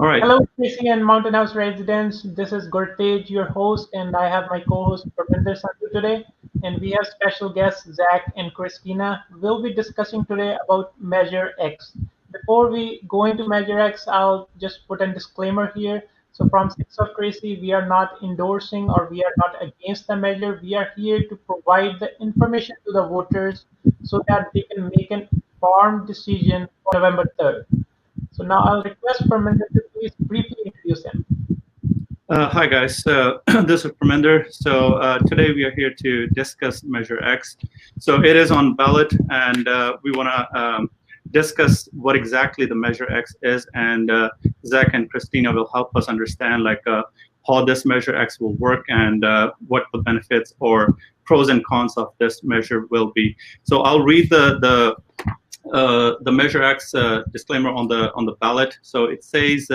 All right. Hello, Tracy and Mountain House residents. This is Gurtej, your host, and I have my co-host Parminder Sandhu today. And we have special guests Zach and Christina. We'll be discussing today about Measure X. Before we go into Measure X, I'll just put a disclaimer here. So from Six of Tracy, we are not endorsing or we are not against the measure. We are here to provide the information to the voters so that they can make an informed decision on November 3rd. So now I'll request Parminder to please briefly introduce him. Hi, guys. This is Parminder. So today we are here to discuss Measure X. So it is on ballot, and we want to discuss what exactly the Measure X is. And Zach and Christina will help us understand how this Measure X will work and what the benefits or pros and cons of this measure will be. So I'll read the Measure X disclaimer on the ballot. So it says.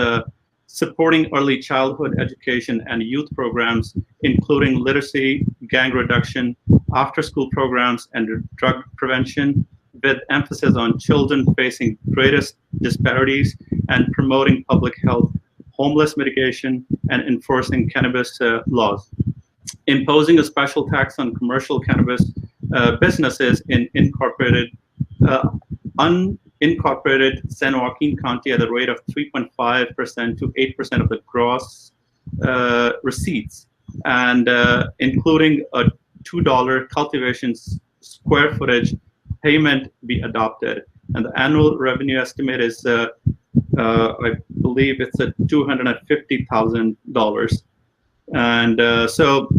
Supporting early childhood education and youth programs, including literacy, gang reduction, after-school programs, and drug prevention, with emphasis on children facing greatest disparities, and promoting public health, homeless mitigation, and enforcing cannabis laws. Imposing a special tax on commercial cannabis businesses in unincorporated San Joaquin County at a rate of 3.5% to 8% of the gross receipts, and including a $2 cultivation square footage payment be adopted. And the annual revenue estimate is, I believe it's at $250,000. And so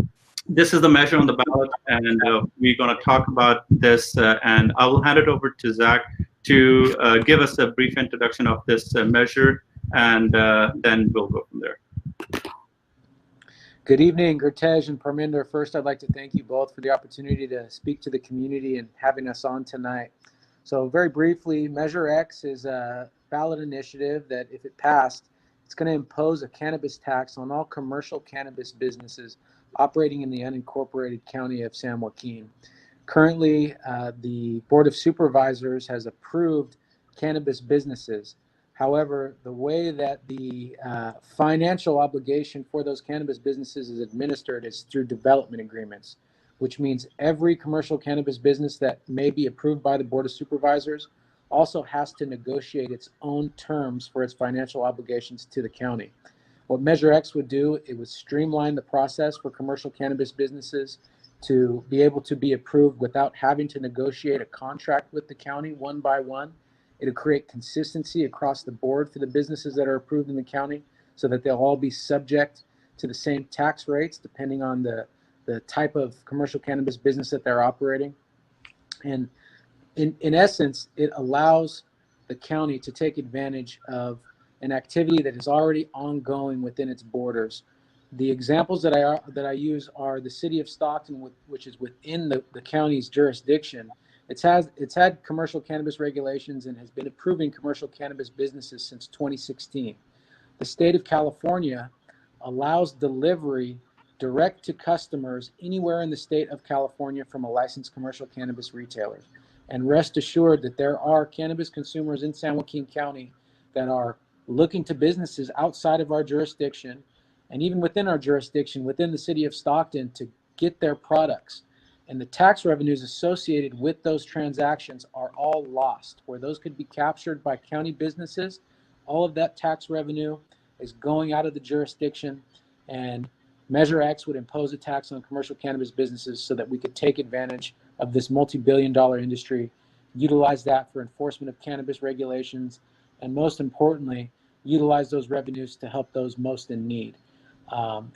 this is the measure on the ballot, and we're going to talk about this. And I will hand it over to Zach to give us a brief introduction of this measure, and then we'll go from there. Good evening, Gurtej and Parminder. First, I'd like to thank you both for the opportunity to speak to the community and having us on tonight. So very briefly, Measure X is a ballot initiative that, if it passed, it's going to impose a cannabis tax on all commercial cannabis businesses operating in the unincorporated county of San Joaquin. Currently, the Board of Supervisors has approved cannabis businesses. However, the way that the financial obligation for those cannabis businesses is administered is through development agreements, which means every commercial cannabis business that may be approved by the Board of Supervisors also has to negotiate its own terms for its financial obligations to the county. What Measure X would do, it would streamline the process for commercial cannabis businesses to be able to be approved without having to negotiate a contract with the county one by one. It would create consistency across the board for the businesses that are approved in the county so that they'll all be subject to the same tax rates depending on the type of commercial cannabis business that they're operating. And in essence, it allows the county to take advantage of an activity that is already ongoing within its borders. The examples that I use are the city of Stockton, which is within the county's jurisdiction. It's had commercial cannabis regulations and has been approving commercial cannabis businesses since 2016. The state of California allows delivery direct to customers anywhere in the state of California from a licensed commercial cannabis retailer. And rest assured that there are cannabis consumers in San Joaquin County that are looking to businesses outside of our jurisdiction and even within our jurisdiction, within the city of Stockton, to get their products. And the tax revenues associated with those transactions are all lost. Where those could be captured by county businesses, all of that tax revenue is going out of the jurisdiction, and Measure X would impose a tax on commercial cannabis businesses so that we could take advantage of this multi-billion-dollar industry, utilize that for enforcement of cannabis regulations, and most importantly, utilize those revenues to help those most in need.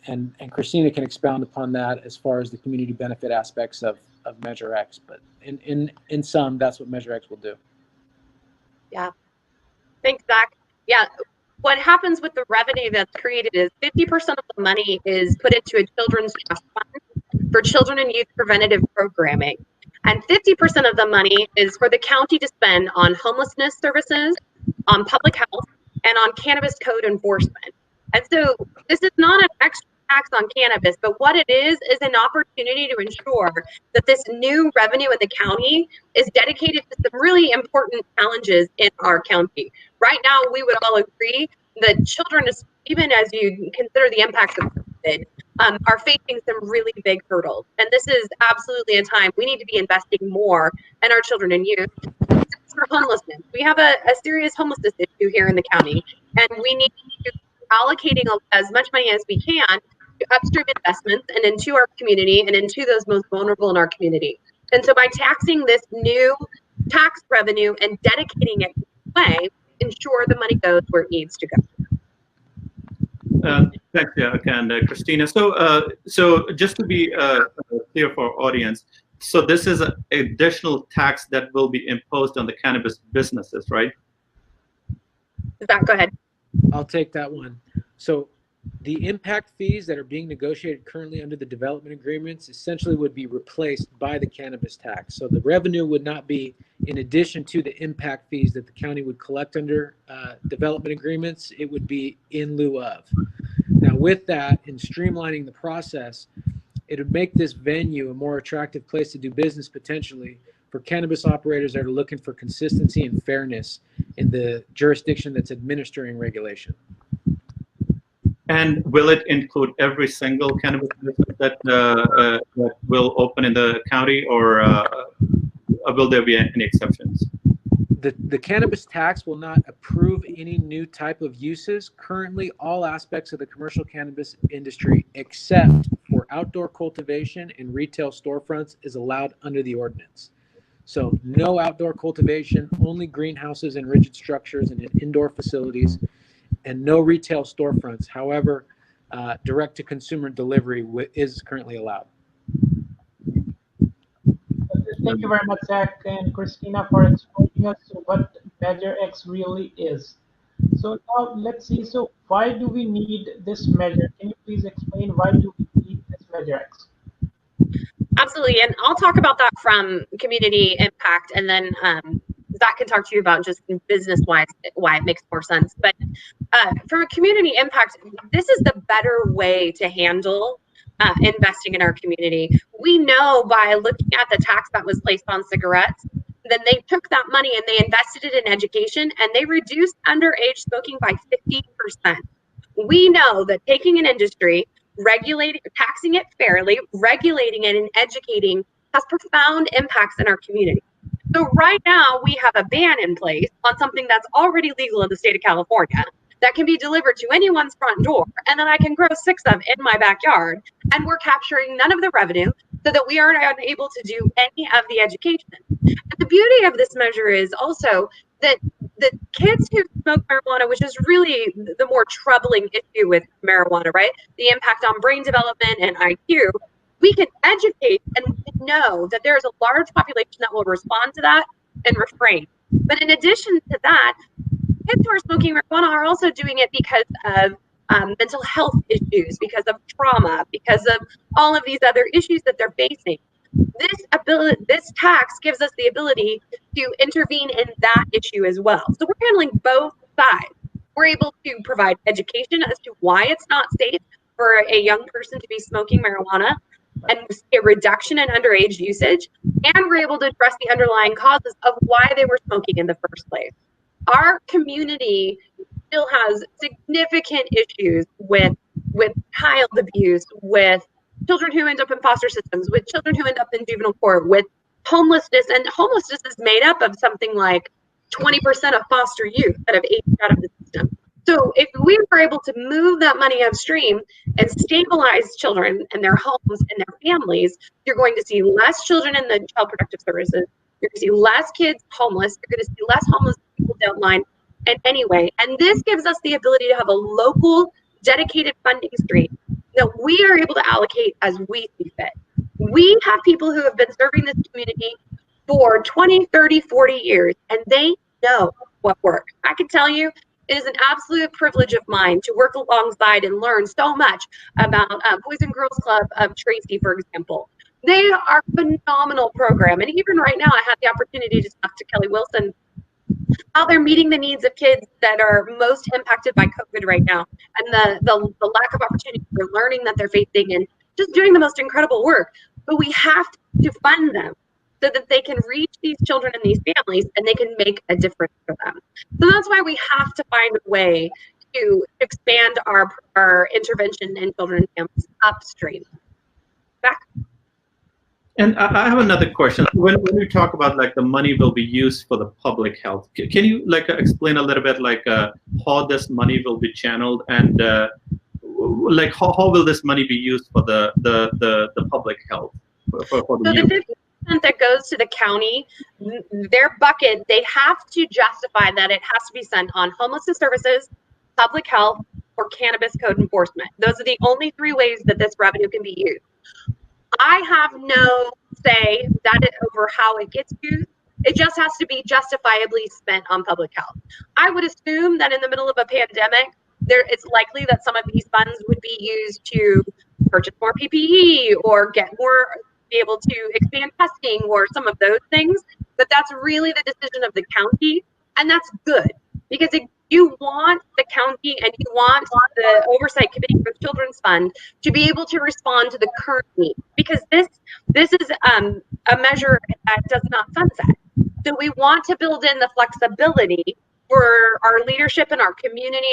And Christina can expound upon that as far as the community benefit aspects of Measure X. But in sum, that's what Measure X will do. Yeah. Thanks, Zach. Yeah. What happens with the revenue that's created is 50% of the money is put into a children's trust fund for children and youth preventative programming. And 50% of the money is for the county to spend on homelessness services, on public health, and on cannabis code enforcement. And so this is not an extra tax on cannabis, but what it is an opportunity to ensure that this new revenue in the county is dedicated to some really important challenges in our county. Right now, we would all agree the children, even as you consider the impacts of COVID, are facing some really big hurdles. And this is absolutely a time we need to be investing more in our children and youth. For homelessness, we have a serious homelessness issue here in the county, and we need to be allocating as much money as we can to upstream investments and into our community and into those most vulnerable in our community. And so by taxing this new tax revenue and dedicating it way, ensure the money goes where it needs to go. Thanks, yeah, and Christina. So just to be clear for our audience, so this is an additional tax that will be imposed on the cannabis businesses, right? Zach, go ahead. I'll take that one. So the impact fees that are being negotiated currently under the development agreements essentially would be replaced by the cannabis tax. So the revenue would not be in addition to the impact fees that the county would collect under development agreements. It would be in lieu of. Now with that, in streamlining the process, it would make this venue a more attractive place to do business potentially for cannabis operators that are looking for consistency and fairness in the jurisdiction that's administering regulation. And will it include every single cannabis business that will open in the county, or will there be any exceptions? The cannabis tax will not approve any new type of uses. Currently, all aspects of the commercial cannabis industry, except for outdoor cultivation and retail storefronts, is allowed under the ordinance. So no outdoor cultivation, only greenhouses and rigid structures and indoor facilities, and no retail storefronts. However, direct-to-consumer delivery is currently allowed. Thank you very much, Zach and Christina, for explaining us what Measure X really is. So now let's see. So why do we need this measure? Can you please explain why do we need this Measure X? Absolutely, and I'll talk about that from community impact, and then Zach can talk to you about just business-wise why it makes more sense. But from a community impact, this is the better way to handle investing in our community. We know by looking at the tax that was placed on cigarettes, then they took that money and they invested it in education, and they reduced underage smoking by 50%. We know that taking an industry, regulating, taxing it fairly, regulating it, and educating has profound impacts in our community. So right now we have a ban in place on something that's already legal in the state of California that can be delivered to anyone's front door, and then I can grow 6 of them in my backyard, and we're capturing none of the revenue so that we are unable to do any of the education. And the beauty of this measure is also that the kids who smoke marijuana, which is really the more troubling issue with marijuana, right? The impact on brain development and IQ, we can educate and we can know that there is a large population that will respond to that and refrain. But in addition to that, kids who are smoking marijuana are also doing it because of mental health issues, because of trauma, because of all of these other issues that they're facing. This tax gives us the ability to intervene in that issue as well. So we're handling both sides. We're able to provide education as to why it's not safe for a young person to be smoking marijuana and see a reduction in underage usage, and we're able to address the underlying causes of why they were smoking in the first place. Our community still has significant issues with child abuse, with children who end up in foster systems, with children who end up in juvenile court, with homelessness. And homelessness is made up of something like 20% of foster youth that have aged out of the system. So if we were able to move that money upstream and stabilize children and their homes and their families, you're going to see less children in the child protective services. You're going to see less kids homeless. You're going to see less homeless people downline. And anyway, and this gives us the ability to have a local dedicated funding stream that we are able to allocate as we see fit. We have people who have been serving this community for 20, 30, 40 years, and they know what works. I can tell you, it is an absolute privilege of mine to work alongside and learn so much about Boys and Girls Club of Tracy, for example. They are a phenomenal program. And even right now, I had the opportunity to talk to Kelly Wilson, how they're meeting the needs of kids that are most impacted by COVID right now, and the lack of opportunity for learning that they're facing, and just doing the most incredible work. But we have to fund them so that they can reach these children and these families and they can make a difference for them. So that's why we have to find a way to expand our intervention in children's families upstream. Back. And I have another question. When you talk about like the money will be used for the public health, can you like explain a little bit like how this money will be channeled, and like how will this money be used for the public health for the So youth? the 50% that goes to the county, their bucket, they have to justify that it has to be spent on homelessness services, public health, or cannabis code enforcement. Those are the only three ways that this revenue can be used. I have no say over how it gets used. It just has to be justifiably spent on public health. I would assume that in the middle of a pandemic, it's likely that some of these funds would be used to purchase more PPE or be able to expand testing or some of those things. But that's really the decision of the county, and that's good because you want the county and you want the oversight committee for the children's fund to be able to respond to the current need, because this is a measure that does not sunset. So we want to build in the flexibility for our leadership and our community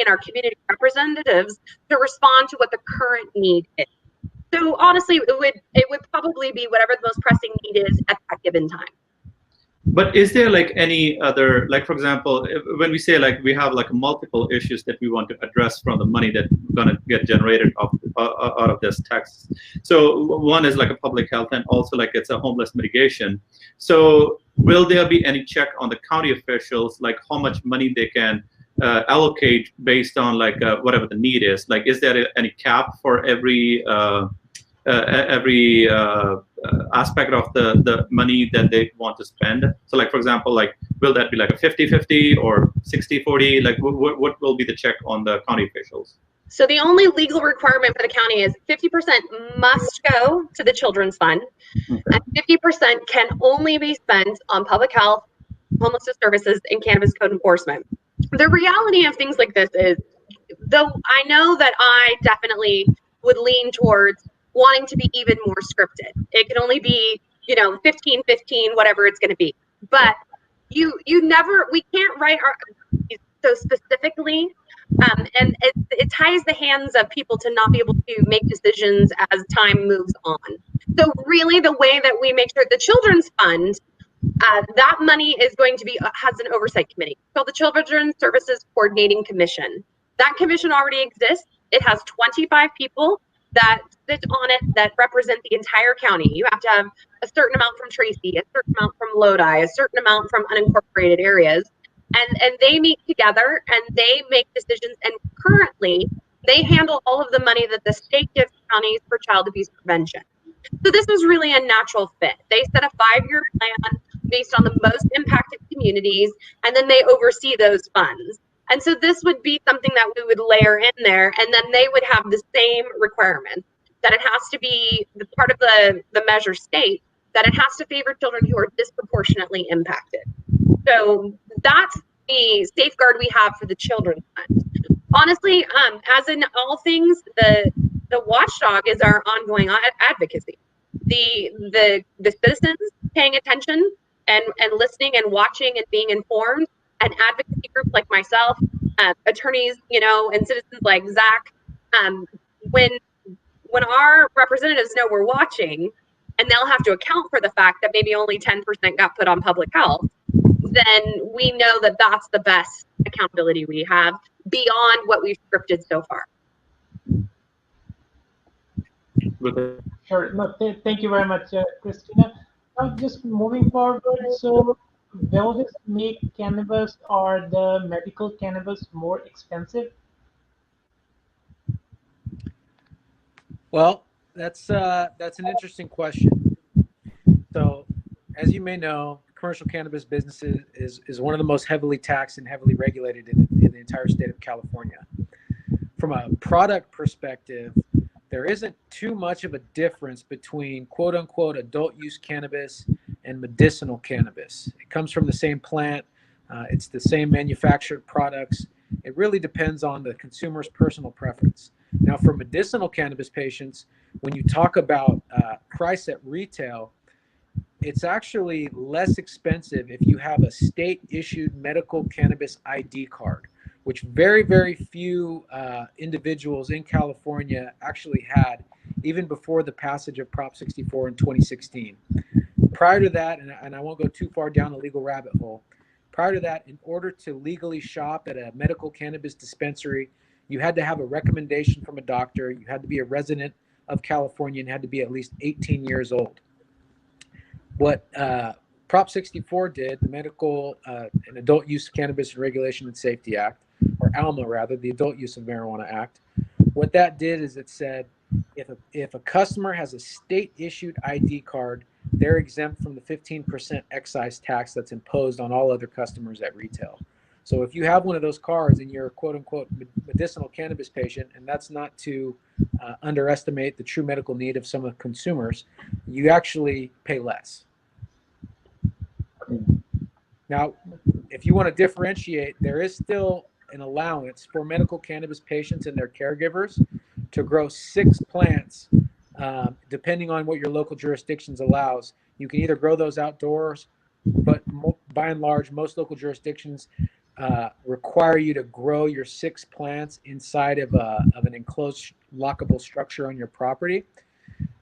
representatives to respond to what the current need is. So honestly, it would probably be whatever the most pressing need is at that given time. But is there like any other, like for example, when we say like we have like multiple issues that we want to address from the money that's going to get generated out of this tax. So one is like a public health, and also like it's a homeless mitigation. So will there be any check on the county officials, like how much money they can allocate based on like whatever the need is? Like, is there any cap for every aspect of the money that they want to spend? So like, for example, like, will that be like a 50-50 or 60-40? Like what will be the check on the county officials? So the only legal requirement for the county is 50% must go to the children's fund, okay, and 50% can only be spent on public health, homelessness services, and cannabis code enforcement. The reality of things like this is, though I know that I definitely would lean towards wanting to be even more scripted. It can only be, 15-15, whatever it's going to be. But we can't write so specifically, and it ties the hands of people to not be able to make decisions as time moves on. So really, the way that we make sure the children's fund, that money is going to be has an oversight committee called the Children's Services Coordinating Commission. That commission already exists. It has 25 people that sit on it that represent the entire county. You have to have a certain amount from Tracy, a certain amount from Lodi, a certain amount from unincorporated areas. And they meet together and they make decisions. And currently, they handle all of the money that the state gives counties for child abuse prevention. So this is really a natural fit. They set a 5-year plan based on the most impacted communities, and then they oversee those funds. And so this would be something that we would layer in there, and then they would have the same requirements, that it has to be the part of the measure state, that it has to favor children who are disproportionately impacted. So that's the safeguard we have for the children's fund. Honestly, as in all things, the watchdog is our ongoing advocacy. The citizens paying attention and listening and watching and being informed, and advocacy groups like myself, attorneys, and citizens like Zach, when our representatives know we're watching, and they'll have to account for the fact that maybe only 10% got put on public health, then we know that that's the best accountability we have beyond what we've scripted so far. Sure. No, thank you very much, Christina. Now, just moving forward, so will this make cannabis or the medical cannabis more expensive? Well, that's an interesting question. So, as you may know, commercial cannabis business is one of the most heavily taxed and heavily regulated in the entire state of California. From a product perspective, there isn't too much of a difference between quote unquote adult use cannabis and medicinal cannabis. It comes from the same plant. It's the same manufactured products. It really depends on the consumer's personal preference. Now, for medicinal cannabis patients, when you talk about price at retail, it's actually less expensive if you have a state-issued medical cannabis ID card, which very, very few individuals in California actually had, even before the passage of Prop 64 in 2016. Prior to that, and I won't go too far down the legal rabbit hole, prior to that, in order to legally shop at a medical cannabis dispensary, you had to have a recommendation from a doctor, you had to be a resident of California, and had to be at least 18 years old. What Prop 64 did, the Medical and Adult Use Cannabis and Regulation and Safety Act, or ALMA rather, the Adult Use of Marijuana Act, what that did is it said if a customer has a state-issued ID card, they're exempt from the 15% excise tax that's imposed on all other customers at retail. So if you have one of those cards and you're a quote-unquote medicinal cannabis patient, and that's not to underestimate the true medical need of some of the consumers, you actually pay less. Now, if you want to differentiate, there is still an allowance for medical cannabis patients and their caregivers to grow 6 plants, depending on what your local jurisdictions allows. You can either grow those outdoors, but by and large, most local jurisdictions require you to grow your 6 plants inside of an enclosed lockable structure on your property.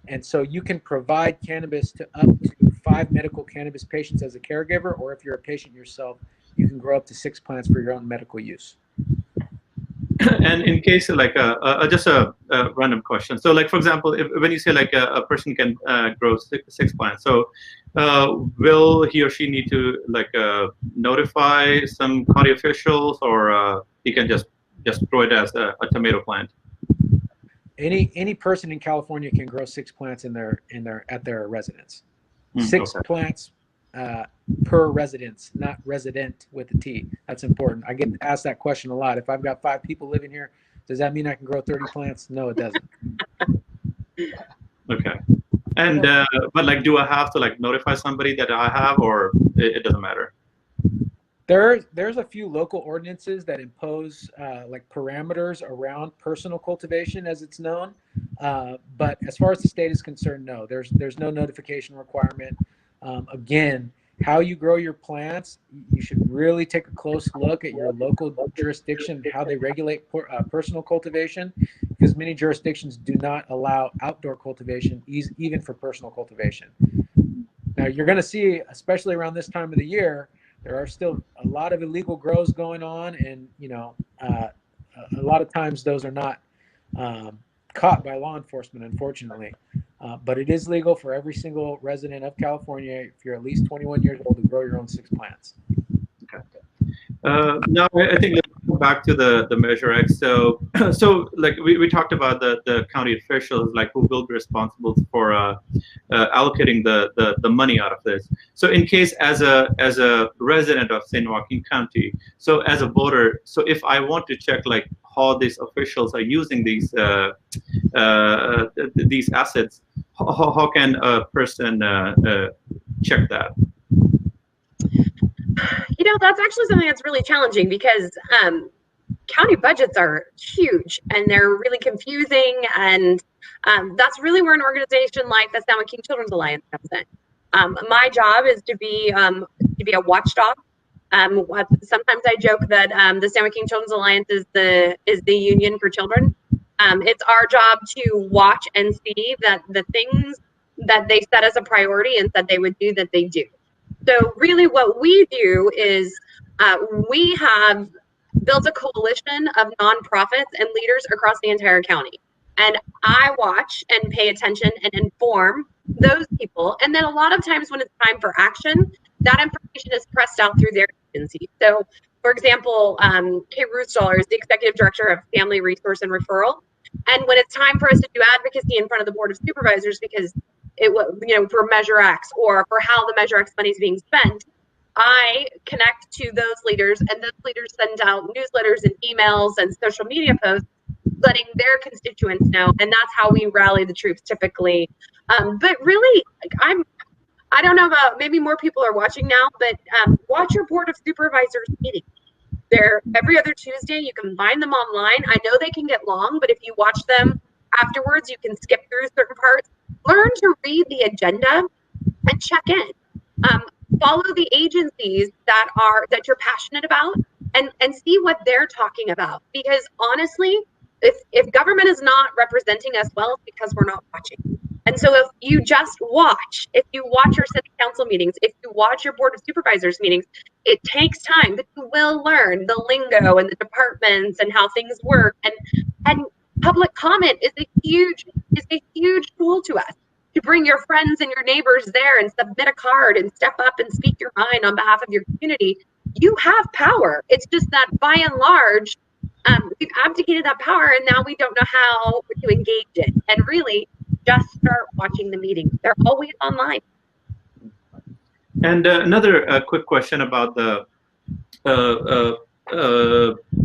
And so you can provide cannabis to up to 5 medical cannabis patients as a caregiver, or if you're a patient yourself, you can grow up to 6 plants for your own medical use. And in case like just a random question, so like for example, when you say like a person can grow six plants, so will he or she need to like notify some county officials, or he can just grow it as a tomato plant? Any person in California can grow 6 plants at their residence. 6 okay. plants per residence, not resident with a T. That's important. I get asked that question a lot. If I've got 5 people living here, does that mean I can grow 30 plants? No, it doesn't. Okay. And but like, do I have to like notify somebody that I have, or it doesn't matter? There's a few local ordinances that impose like parameters around personal cultivation, as it's known. But as far as the state is concerned, no, there's no notification requirement. Again, how you grow your plants, you should really take a close look at your local jurisdiction, how they regulate personal cultivation, because many jurisdictions do not allow outdoor cultivation, even for personal cultivation. Now, you're going to see, especially around this time of the year, there are still a lot of illegal grows going on, and a lot of times those are not caught by law enforcement, unfortunately. But it is legal for every single resident of California, if you're at least 21 years old, to grow your own 6 plants. Okay. Now I think let's go back to the Measure X. So like we talked about the county officials, like who will be responsible for allocating the money out of this. So in case as a resident of San Joaquin County, so as a voter, so if I want to check like how these officials are using these assets, how can a person check that? That's actually something that's really challenging, because county budgets are huge and they're really confusing, and that's really where an organization like the San Joaquin Children's Alliance comes in. My job is to be a watchdog. Sometimes I joke that the San Joaquin Children's Alliance is the union for children. It's our job to watch and see that the things that they set as a priority and said they would do, that they do. So really what we do is we have built a coalition of nonprofits and leaders across the entire county. And I watch and pay attention and inform those people. And then a lot of times when it's time for action, that information is pressed out through their agency. So for example, Kay Rustaller is the executive director of Family Resource and Referral. And when it's time for us to do advocacy in front of the Board of Supervisors, because for Measure X or for how the Measure X money is being spent, I connect to those leaders, and those leaders send out newsletters and emails and social media posts letting their constituents know, and that's how we rally the troops typically. But really, I don't know about, maybe more people are watching now, but watch your Board of Supervisors meeting. They're every other Tuesday. You can find them online. I know they can get long, but if you watch them afterwards, you can skip through certain parts. Learn to read the agenda and check in. Follow the agencies that you're passionate about, and see what they're talking about. Because honestly, if government is not representing us well, it's because we're not watching. And so if you just watch, if you watch your city council meetings, if you watch your board of supervisors meetings, it takes time, but you will learn the lingo and the departments and how things work. And public comment is a huge tool to us, to bring your friends and your neighbors there and submit a card and step up and speak your mind on behalf of your community. You have power. It's just that by and large, we've abdicated that power, and now we don't know how to engage it. And really, just start watching the meetings. They're always online. And another quick question about the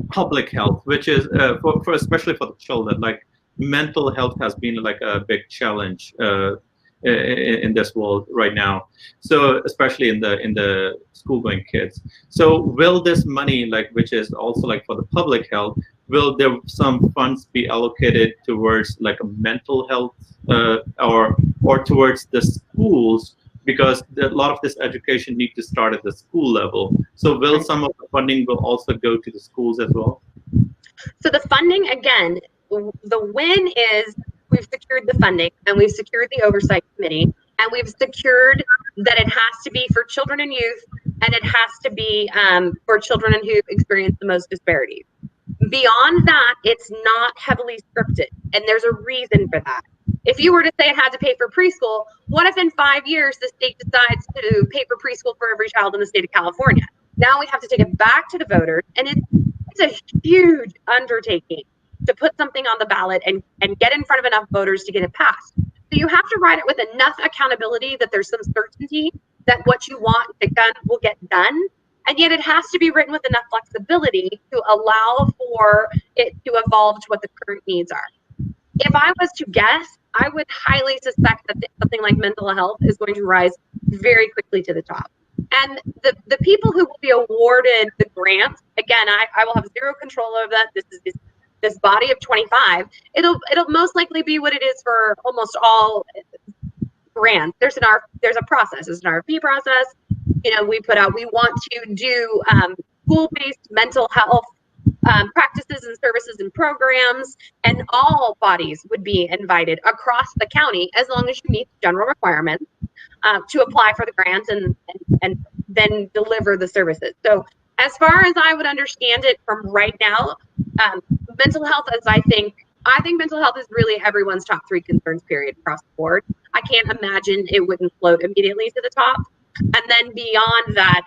public health, which is for especially for the children. Like mental health has been like a big challenge in this world right now. So especially in the school-going kids. So will this money, like which is also like for the public health, will there some funds be allocated towards like a mental health or towards the schools? Because a lot of this education needs to start at the school level. So will some of the funding will also go to the schools as well? So the funding, again, the win is we've secured the funding and we've secured the oversight committee and we've secured that it has to be for children and youth and it has to be for children who experience the most disparities. Beyond that, it's not heavily scripted, and there's a reason for that. If you were to say it had to pay for preschool, what if in 5 years the state decides to pay for preschool for every child in the state of California? Now we have to take it back to the voters, and it's a huge undertaking to put something on the ballot and get in front of enough voters to get it passed. So you have to write it with enough accountability that there's some certainty that what you want to get done will get done. And yet it has to be written with enough flexibility to allow for it to evolve to what the current needs are. If I was to guess, I would highly suspect that something like mental health is going to rise very quickly to the top. And the people who will be awarded the grants, again, I will have zero control over that. This is this body of 25. It'll most likely be what it is for almost all grants. There's a process. There's an RFP process. You know, we want to do school-based mental health practices and services and programs, and all bodies would be invited across the county as long as you meet general requirements to apply for the grants and then deliver the services. So as far as I would understand it from right now, mental health, I think mental health is really everyone's top 3 concerns, period, across the board. I can't imagine it wouldn't float immediately to the top. And then beyond that,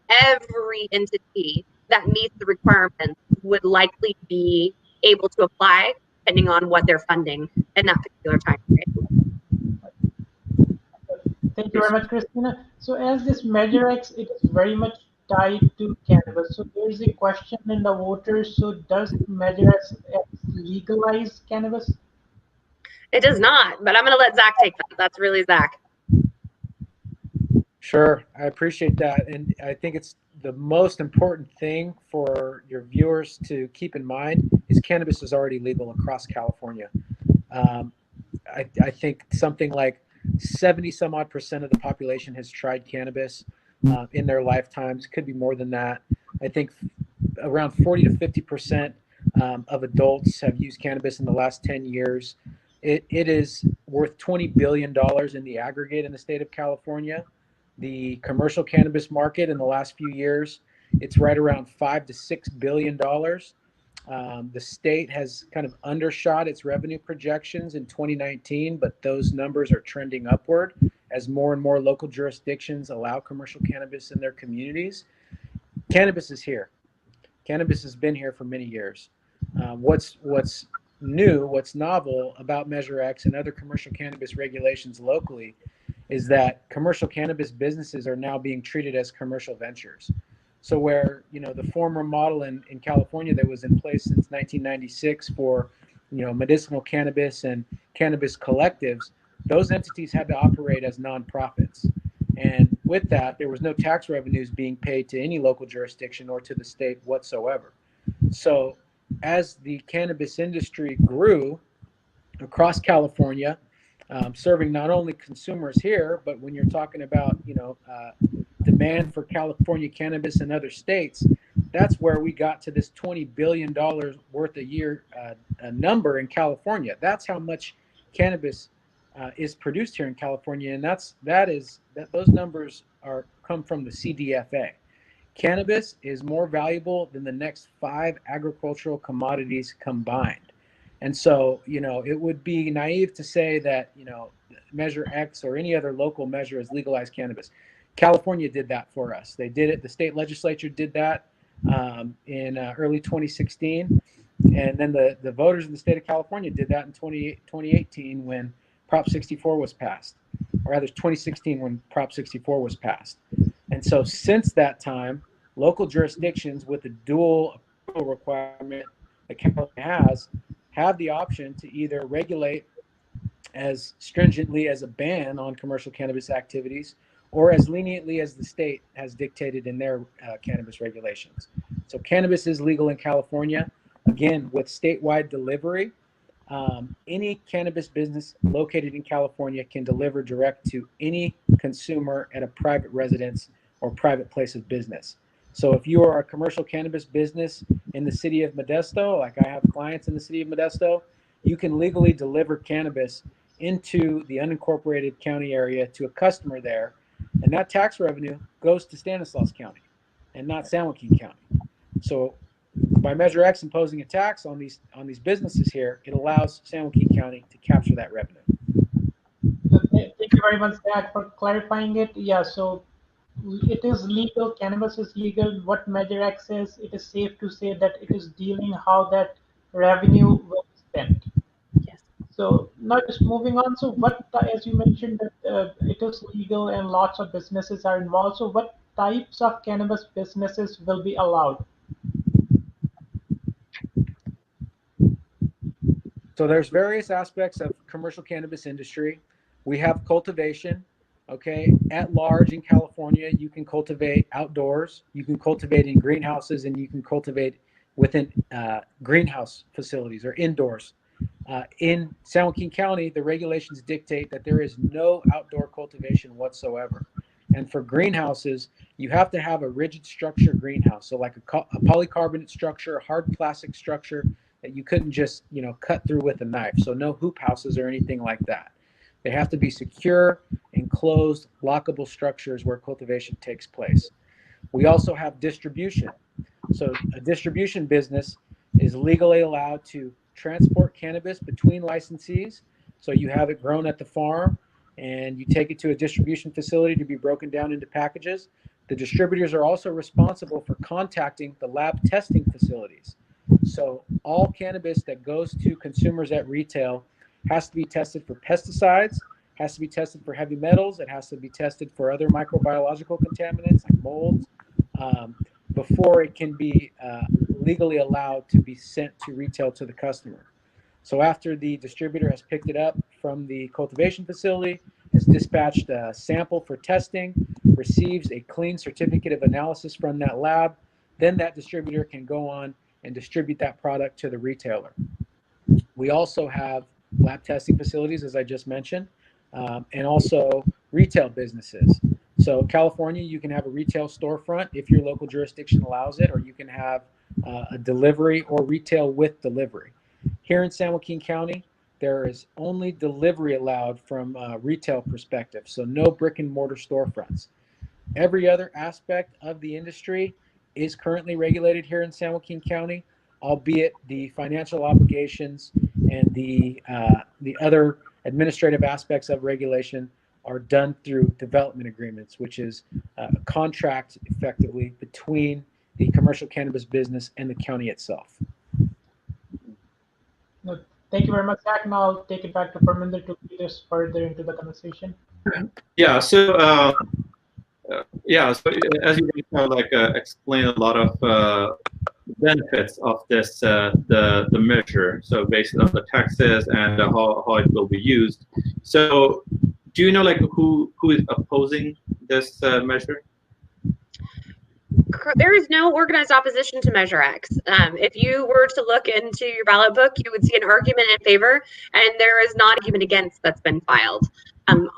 every entity that meets the requirements would likely be able to apply depending on what they're funding in that particular time period. Thank you very much, Christina. So as this Measure X, it is very much tied to cannabis. So there's a question in the voters. So does Measure X legalize cannabis? It does not, but I'm going to let Zach take that. That's really Zach. Sure, I appreciate that. And I think it's the most important thing for your viewers to keep in mind is cannabis is already legal across California. I think something like 70 some odd % of the population has tried cannabis in their lifetimes. Could be more than that. I think around 40 to 50% of adults have used cannabis in the last 10 years. It is worth $20 billion in the aggregate in the state of California. The commercial cannabis market in the last few years, it's right around $5 to $6 billion. The state has kind of undershot its revenue projections in 2019, but those numbers are trending upward as more and more local jurisdictions allow commercial cannabis in their communities. Cannabis is here. Cannabis has been here for many years. What's new, what's novel about Measure X and other commercial cannabis regulations locally is that commercial cannabis businesses are now being treated as commercial ventures. So where, the former model in California that was in place since 1996 for, medicinal cannabis and cannabis collectives, those entities had to operate as nonprofits. And with that, there was no tax revenues being paid to any local jurisdiction or to the state whatsoever. So as the cannabis industry grew across California, serving not only consumers here, but when you're talking about, demand for California cannabis in other states, that's where we got to this $20 billion worth a year number in California. That's how much cannabis is produced here in California, and those numbers come from the CDFA. Cannabis is more valuable than the next 5 agricultural commodities combined. And so, it would be naive to say that, Measure X or any other local measure has legalized cannabis. California did that for us. They did it. The state legislature did that in early 2016. And then the voters in the state of California did that in 2018 when Prop 64 was passed, or rather 2016 when Prop 64 was passed. And so since that time, local jurisdictions with the dual approval requirement that California have the option to either regulate as stringently as a ban on commercial cannabis activities or as leniently as the state has dictated in their cannabis regulations. So cannabis is legal in California. Again, with statewide delivery, any cannabis business located in California can deliver direct to any consumer at a private residence or private place of business. So if you are a commercial cannabis business in the city of Modesto, like I have clients in the city of Modesto, you can legally deliver cannabis into the unincorporated county area to a customer there, and that tax revenue goes to Stanislaus County and not San Joaquin County. So by Measure X imposing a tax on these businesses here, it allows San Joaquin County to capture that revenue. Thank you very much, Zach, for clarifying it. Yeah, so it is legal. Cannabis is legal. What Measure X is, it is safe to say that it is dealing how that revenue will be spent. Yes. So now just moving on. So what, as you mentioned, that it is legal and lots of businesses are involved. So what types of cannabis businesses will be allowed? So there's various aspects of commercial cannabis industry. We have cultivation, okay? At large in California, you can cultivate outdoors, you can cultivate in greenhouses, and you can cultivate within greenhouse facilities or indoors. In San Joaquin County, the regulations dictate that there is no outdoor cultivation whatsoever. And for greenhouses, you have to have a rigid structure greenhouse. So like a polycarbonate structure, a hard plastic structure that you couldn't just, cut through with a knife. So no hoop houses or anything like that. They have to be secure, enclosed, lockable structures where cultivation takes place. We also have distribution. So a distribution business is legally allowed to transport cannabis between licensees. So you have it grown at the farm and you take it to a distribution facility to be broken down into packages. The distributors are also responsible for contacting the lab testing facilities. So all cannabis that goes to consumers at retail has to be tested for pesticides, has to be tested for heavy metals, it has to be tested for other microbiological contaminants like molds, before it can be legally allowed to be sent to retail to the customer. So after the distributor has picked it up from the cultivation facility, has dispatched a sample for testing, receives a clean certificate of analysis from that lab, then that distributor can go on and distribute that product to the retailer. We also have lab testing facilities, as I just mentioned, and also retail businesses. So California, you can have a retail storefront if your local jurisdiction allows it, or you can have a delivery or retail with delivery. Here in San Joaquin County, there is only delivery allowed from a retail perspective, so no brick and mortar storefronts. Every other aspect of the industry is currently regulated here in San Joaquin County, albeit the financial obligations and the other administrative aspects of regulation are done through development agreements, which is a contract effectively between the commercial cannabis business and the county itself. No, thank you very much, Zach. Now I'll take it back to Parminder to lead us further into the conversation. Yeah. So so as you explain a lot of benefits of this the measure. So based on the taxes and how it will be used. So do you know who is opposing this measure? There is no organized opposition to Measure X. If you were to look into your ballot book, you would see an argument in favor, and there is not an argument against that's been filed.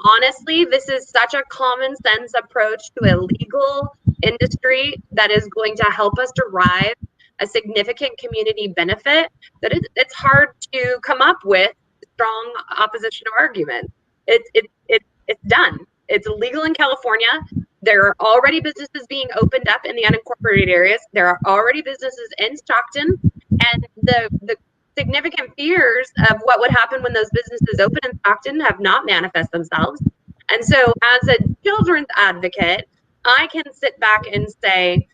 Honestly, this is such a common sense approach to a legal industry that is going to help us derive a significant community benefit that it's hard to come up with strong opposition arguments. It's done. It's legal in California. There are already businesses being opened up in the unincorporated areas. There are already businesses in Stockton, and the significant fears of what would happen when those businesses open in Stockton have not manifest themselves. And so as a children's advocate, I can sit back and say,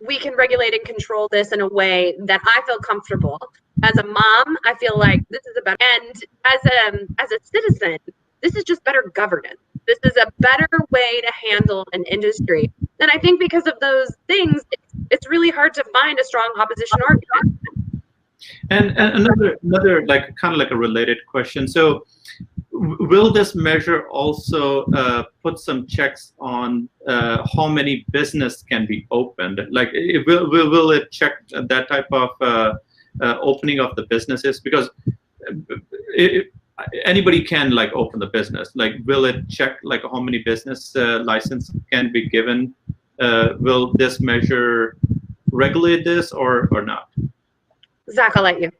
we can regulate and control this in a way that I feel comfortable. As a mom, I feel like this is about, and as a citizen, this is just better governance. This is a better way to handle an industry. And I think because of those things, it's really hard to find a strong opposition argument. And another like kind of like a related question. So, will this measure also put some checks on how many business can be opened? Like, will it check that type of opening of the businesses? Because anybody can like open the business. Like, will it check like how many business license can be given? Will this measure regulate this or not? Zach, I'll let you.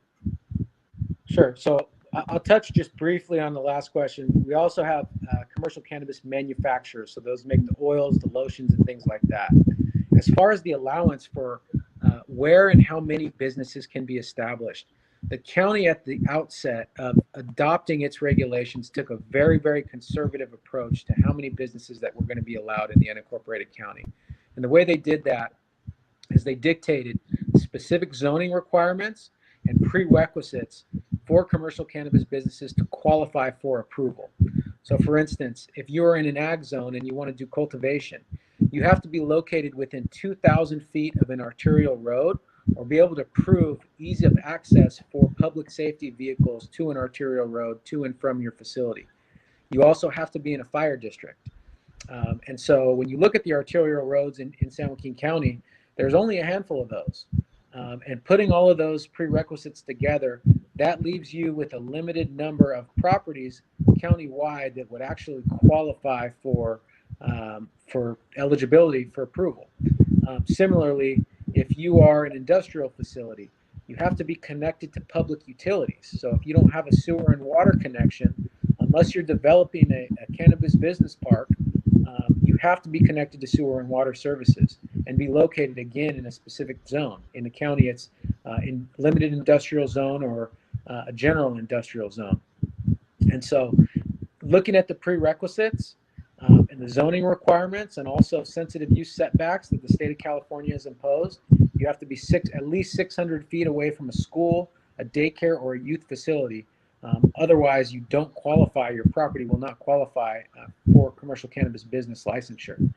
Sure. So I'll touch just briefly on the last question. We also have commercial cannabis manufacturers. So those make the oils, the lotions, and things like that. As far as the allowance for where and how many businesses can be established, the county at the outset of adopting its regulations took a very, very conservative approach to how many businesses that were going to be allowed in the unincorporated county. And the way they did that is they dictated specific zoning requirements and prerequisites for commercial cannabis businesses to qualify for approval. So for instance, if you're in an ag zone and you want to do cultivation, you have to be located within 2,000 feet of an arterial road or be able to prove ease of access for public safety vehicles to an arterial road to and from your facility. You also have to be in a fire district. And so when you look at the arterial roads in San Joaquin County, there's only a handful of those. And putting all of those prerequisites together, that leaves you with a limited number of properties countywide that would actually qualify for eligibility for approval. Similarly, if you are an industrial facility, you have to be connected to public utilities. So if you don't have a sewer and water connection, unless you're developing a cannabis business park, you have to be connected to sewer and water services and be located again in a specific zone. In the county, it's in limited industrial zone or a general industrial zone. And so looking at the prerequisites and the zoning requirements and also sensitive use setbacks that the state of California has imposed, you have to be at least 600 feet away from a school, a daycare, or a youth facility. Otherwise, you don't qualify, your property will not qualify for commercial cannabis business licensure.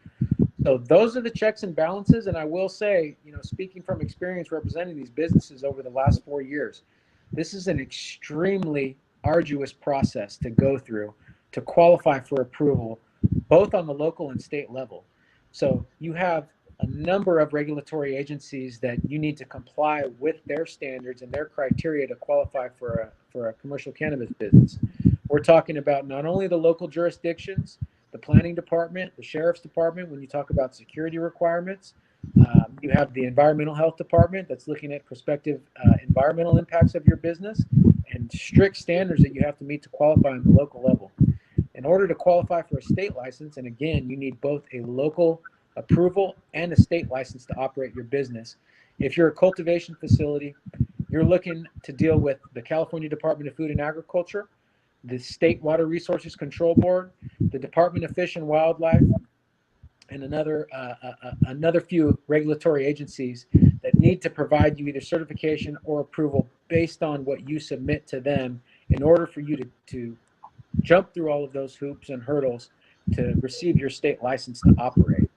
So those are the checks and balances. And I will say, speaking from experience representing these businesses over the last 4 years, this is an extremely arduous process to go through to qualify for approval, both on the local and state level. So you have a number of regulatory agencies that you need to comply with their standards and their criteria to qualify for a commercial cannabis business. We're talking about not only the local jurisdictions, the planning department, the sheriff's department, when you talk about security requirements. You have the environmental health department that's looking at prospective environmental impacts of your business and strict standards that you have to meet to qualify on the local level. In order to qualify for a state license, and again, you need both a local approval and a state license to operate your business. If you're a cultivation facility, you're looking to deal with the California Department of Food and Agriculture, the State Water Resources Control Board, the Department of Fish and Wildlife, and another few regulatory agencies that need to provide you either certification or approval based on what you submit to them in order for you to jump through all of those hoops and hurdles to receive your state license to operate.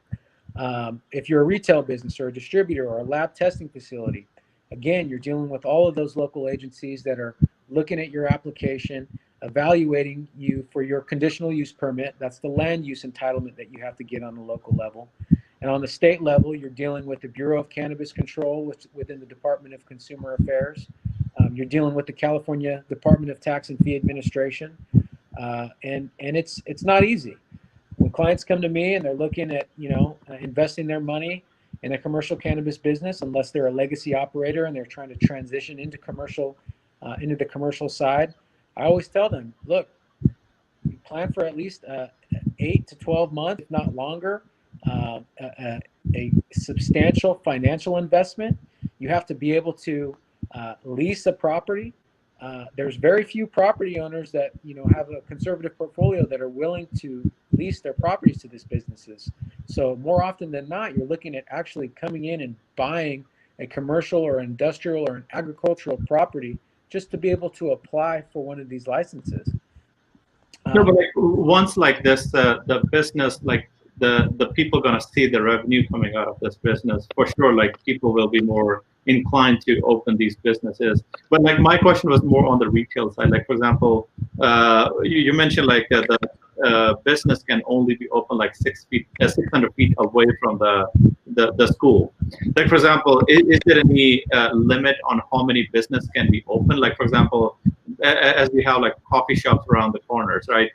If you're a retail business or a distributor or a lab testing facility, again, you're dealing with all of those local agencies that are looking at your application, evaluating you for your conditional use permit. That's the land use entitlement that you have to get on the local level. And on the state level, you're dealing with the Bureau of Cannabis Control within the Department of Consumer Affairs. You're dealing with the California Department of Tax and Fee Administration. and it's not easy. When clients come to me and they're looking at investing their money in a commercial cannabis business, unless they're a legacy operator and they're trying to transition into the commercial side, I always tell them, look, you plan for at least 8 to 12 months, if not longer, a substantial financial investment. You have to be able to lease a property. There's very few property owners that have a conservative portfolio that are willing to lease their properties to these businesses. So more often than not, you're looking at actually coming in and buying a commercial or industrial or an agricultural property just to be able to apply for one of these licenses. No, but like once like this, the business, like the people gonna see the revenue coming out of this business for sure. Like people will be more inclined to open these businesses. But like my question was more on the retail side. Like for example, you mentioned like the business can only be open like 600 feet away from the school. Like for example, is there any limit on how many business can be open? Like for example, as we have like coffee shops around the corners, right?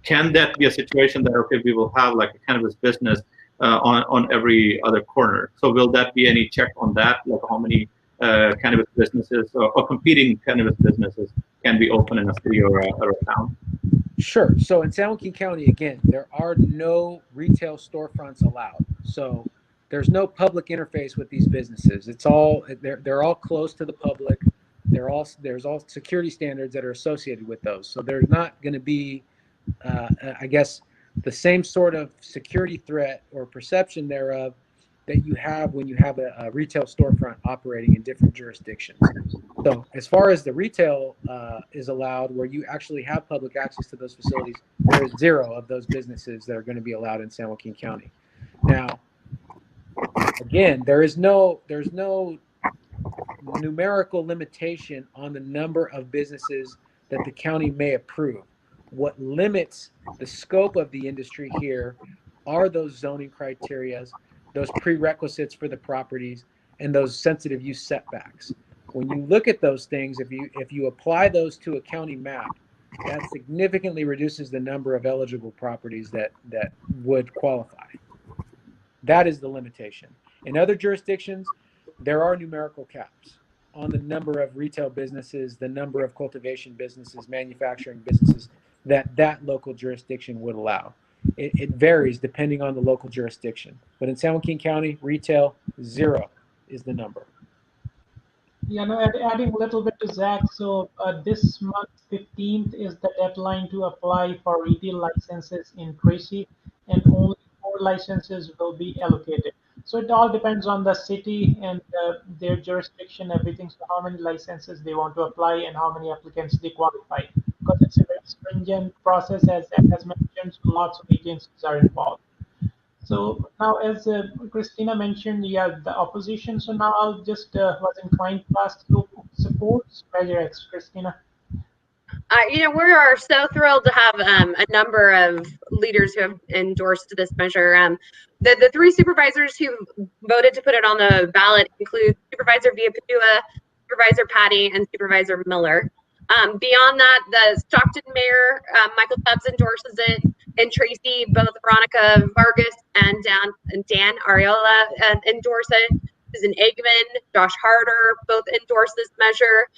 Can that be a situation that okay, we will have like a cannabis business on every other corner? So will that be any check on that, like how many cannabis businesses or competing cannabis businesses can be open in a city or a town? Sure. So in San Joaquin County, again, there are no retail storefronts allowed. So there's no public interface with these businesses. It's all they're all close to the public. There's all security standards that are associated with those. So there's not going to be, I guess, the same sort of security threat or perception thereof that you have when you have a retail storefront operating in different jurisdictions. So as far as the retail is allowed, where you actually have public access to those facilities, there is 0 of those businesses that are going to be allowed in San Joaquin County. Now, again, there's no numerical limitation on the number of businesses that the county may approve. What limits the scope of the industry here are those zoning criteria, those prerequisites for the properties, and those sensitive use setbacks. When you look at those things, if you apply those to a county map, that significantly reduces the number of eligible properties that would qualify. That is the limitation. In other jurisdictions, there are numerical caps on the number of retail businesses, the number of cultivation businesses, manufacturing businesses that local jurisdiction would allow. It varies depending on the local jurisdiction. But in San Joaquin County, retail, 0 is the number. Yeah, no, adding a little bit to Zach. So this month, 15th, is the deadline to apply for retail licenses in Tracy, and only 4 licenses will be allocated. So it all depends on the city and their jurisdiction, everything. So how many licenses they want to apply and how many applicants they qualify. Because it's a very stringent process, as Zach has mentioned, so lots of agencies are involved. So now, as Christina mentioned, yeah, the opposition. So now I'll just was inclined to ask who supports Measure X, Christina. We are so thrilled to have a number of leaders who have endorsed this measure. The 3 supervisors who voted to put it on the ballot include Supervisor Villapadua, Supervisor Patty, and Supervisor Miller. Beyond that, the Stockton Mayor, Michael Tubbs, endorses it, and Tracy, both Veronica Vargas and Dan Ariola endorse it. Susan Eggman, Josh Harder, both endorse this measure.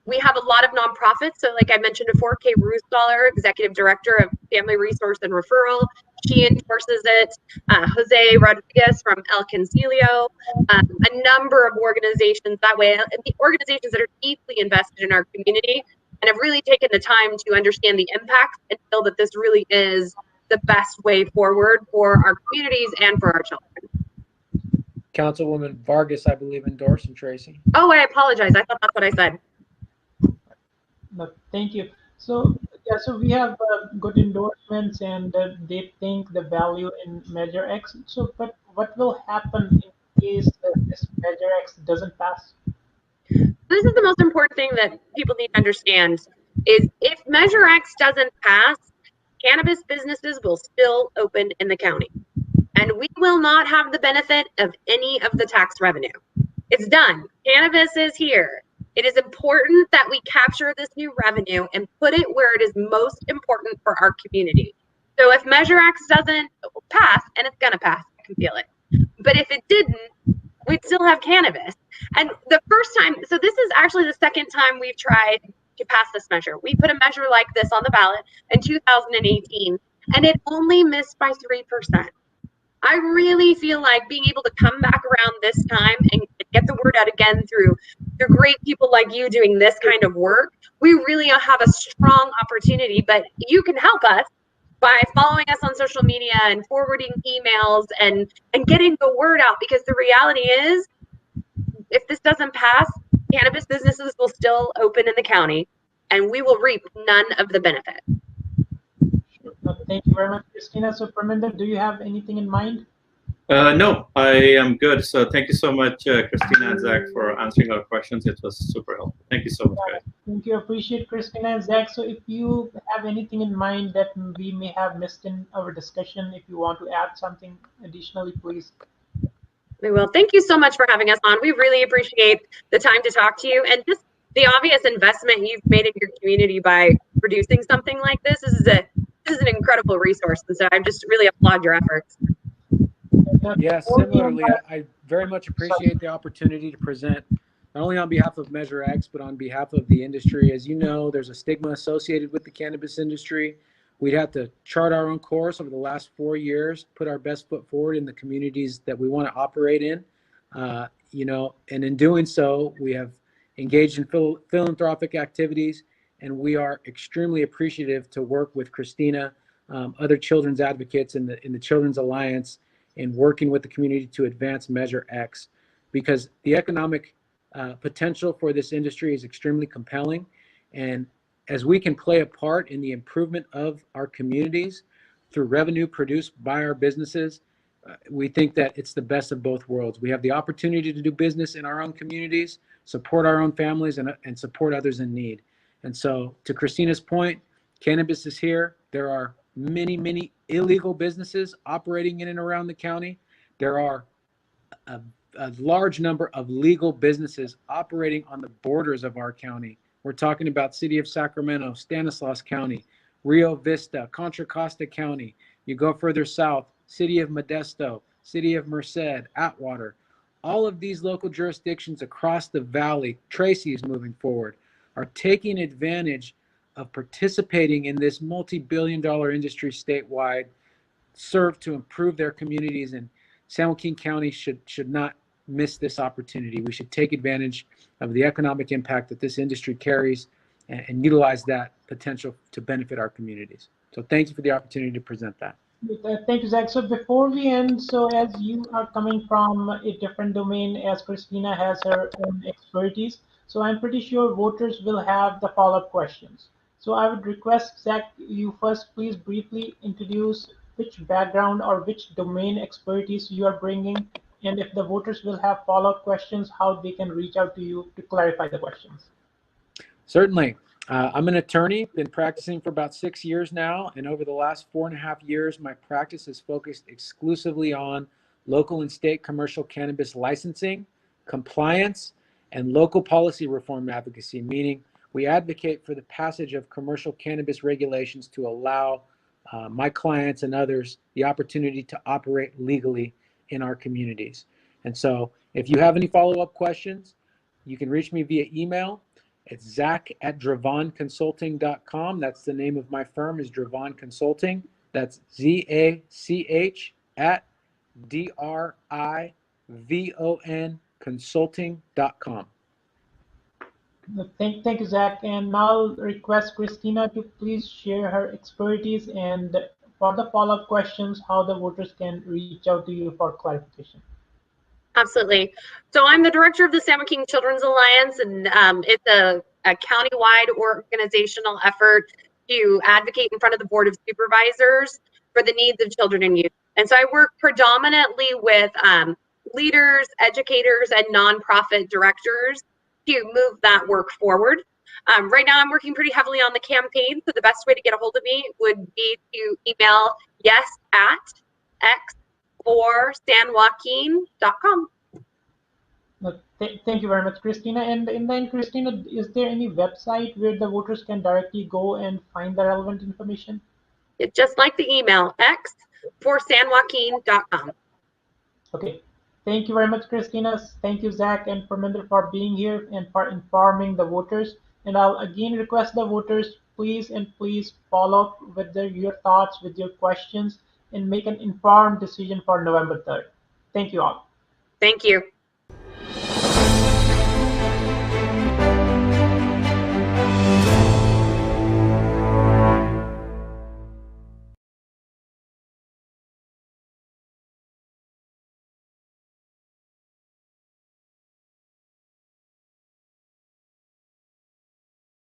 We have a lot of nonprofits. So like I mentioned before, Kay Rustaller, Executive Director of Family Resource and Referral, she endorses it. Jose Rodriguez from El Concilio, a number of organizations that way, the organizations that are deeply invested in our community and have really taken the time to understand the impact and feel that this really is the best way forward for our communities and for our children. Councilwoman Vargas, I believe, endorsed, and Tracy. Oh, I apologize. I thought that's what I said. No, thank you. So yeah, so we have good endorsements, and they think the value in Measure X. So, but what will happen in case this Measure X doesn't pass? This is the most important thing that people need to understand is if Measure X doesn't pass, cannabis businesses will still open in the county. And we will not have the benefit of any of the tax revenue. It's done. Cannabis is here. It is important that we capture this new revenue and put it where it is most important for our community. So if Measure X doesn't pass, and it's going to pass, I can feel it. But if it didn't, we'd still have cannabis. And the first time, so this is actually the second time we've tried to pass this measure. We put a measure like this on the ballot in 2018, and it only missed by 3%. I really feel like being able to come back around this time and get the word out again through great people like you doing this kind of work, we really have a strong opportunity. But you can help us by following us on social media and forwarding emails and getting the word out, because the reality is, if this doesn't pass, cannabis businesses will still open in the county and we will reap none of the benefit. Thank you very much, Christina. So, Parminder, do you have anything in mind? No, I am good. So thank you so much, Christina and Zach, for answering our questions. It was super helpful. Thank you so much, guys. Thank you. Appreciate Christina and Zach. So if you have anything in mind that we may have missed in our discussion, if you want to add something additionally, please. We will. Thank you so much for having us on. We really appreciate the time to talk to you, and just the obvious investment you've made in your community by producing something like this. This is an incredible resource, and so I just really applaud your efforts. Yeah, similarly, I very much appreciate the opportunity to present, not only on behalf of Measure X, but on behalf of the industry. As you know, there's a stigma associated with the cannabis industry. We'd have to chart our own course over the last 4 years, put our best foot forward in the communities that we want to operate in. And in doing so, we have engaged in philanthropic activities, and we are extremely appreciative to work with Christina, other children's advocates in the Children's Alliance, in working with the community to advance Measure X, because the economic potential for this industry is extremely compelling. And as we can play a part in the improvement of our communities through revenue produced by our businesses, we think that it's the best of both worlds. We have the opportunity to do business in our own communities, support our own families, and support others in need. And so, to Christina's point, cannabis is here. There are many illegal businesses operating in and around the county. There are a large number of legal businesses operating on the borders of our county. We're talking about City of Sacramento, Stanislaus County, Rio Vista, Contra Costa County. You go further south, City of Modesto, City of Merced, Atwater. All of these local jurisdictions across the valley, Tracy is moving forward, are taking advantage of participating in this multi-billion-dollar industry statewide, serve to improve their communities, and San Joaquin County should not miss this opportunity. We should take advantage of the economic impact that this industry carries and utilize that potential to benefit our communities. So thank you for the opportunity to present that. Thank you, Zach. So before we end, so as you are coming from a different domain, as Christina has her own expertise, so I'm pretty sure voters will have the follow-up questions. So I would request, Zach, you first please briefly introduce which background or which domain expertise you are bringing, and if the voters will have follow-up questions, how they can reach out to you to clarify the questions. Certainly. I'm an attorney, been practicing for about 6 years now, and over the last 4.5 years, my practice has focused exclusively on local and state commercial cannabis licensing, compliance, and local policy reform advocacy, meaning we advocate for the passage of commercial cannabis regulations to allow my clients and others the opportunity to operate legally in our communities. And so if you have any follow-up questions, you can reach me via email. It's zach@dravonconsulting.com. That's the name of my firm, is Dravon Consulting. That's ZACH@DRIVON consulting.com. Thank you, Zach. And now I'll request Christina to please share her expertise and for the follow-up questions, how the voters can reach out to you for clarification. Absolutely. So I'm the director of the San Joaquin Children's Alliance, and it's a county-wide organizational effort to advocate in front of the Board of Supervisors for the needs of children and youth. And so I work predominantly with leaders, educators, and nonprofit directors to move that work forward. Right now, I'm working pretty heavily on the campaign, so the best way to get a hold of me would be to email yes@x or sanjoaquin.com. Thank you very much, Christina. And then, Christina, is there any website where the voters can directly go and find the relevant information? It's just like the email, x4sanjoaquin.com. Okay. Thank you very much, Christina. Thank you, Zach and Parminder, for being here and for informing the voters. And I'll again request the voters, please follow up with your thoughts, with your questions, and make an informed decision for November 3rd. Thank you all. Thank you.